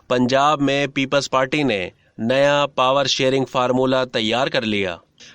पंजाब में peoples party ने नया पावर शेयरिंग फार्मूला तैयार कर लिया।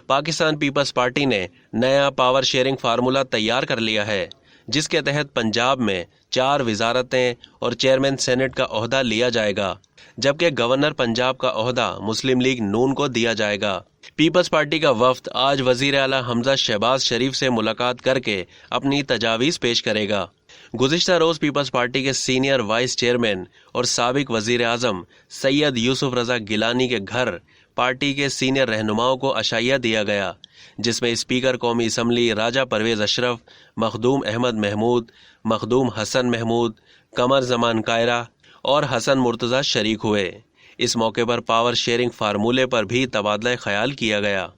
पाकिस्तान पीपल्स पार्टी ने नया पावर शेयरिंग फार्मूला तैयार कर लिया है, जिसके तहत पंजाब में 4 वजारतें और चेयरमैन सेनेट का ओहदा लिया जाएगा, जबकि गवर्नर पंजाब का ओहदा मुस्लिम लीग नून को दिया जाएगा। पीपल्स पार्टी का वफ्द आज वजीर आला हमजा शहबाज शरीफ से मुलाकात करके अपनी तजावीज़ पेश करेगा। गुज़िश्ता रोज़ पीपल्स पार्टी के सीनियर वाइस चेयरमैन और साबिक वजीर आज़म सैयद यूसुफ रज़ा गिलानी के घर पार्टी के सीनियर रहनुमाओं को अशाइया दिया गया, जिसमें स्पीकर कौमी असम्बली राजा परवेज़ अशरफ, मखदूम अहमद महमूद, मखदूम हसन महमूद, कमर जमान कायरा और हसन मुर्तज़ा शरीक हुए। इस मौके पर पावर शेयरिंग फार्मूले पर भी तबादला ख्याल किया गया।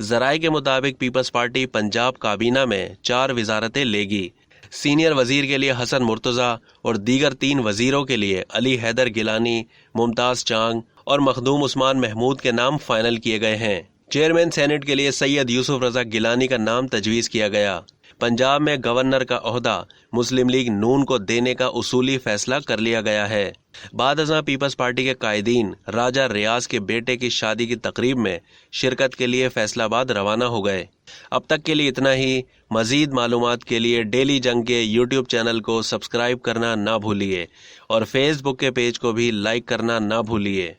ज़राए के मुताबिक पीपल्स पार्टी पंजाब काबीना में 4 वजारतें लेगी। सीनियर वजीर के लिए हसन मुर्तज़ा और दीगर 3 वजीरों के लिए अली हैदर गिलानी, मुमताज़ चांग और मखदूम उस्मान महमूद के नाम फाइनल किए गए हैं। चेयरमैन सेनेट के लिए सैयद यूसुफ रज़ा गिलानी का नाम तजवीज़ किया गया। पंजाब में गवर्नर का ओहदा मुस्लिम लीग नून को देने का उसूली फैसला कर लिया गया है। बाद अज़ां पीपल्स पार्टी के कायदीन राजा रियाज के बेटे की शादी की तकरीब में शिरकत के लिए फैसलाबाद रवाना हो गए। अब तक के लिए इतना ही। मज़ीद मालूमात के लिए डेली जंग के यूट्यूब चैनल को सब्सक्राइब करना ना भूलिए और फेसबुक के पेज को भी लाइक करना ना भूलिए।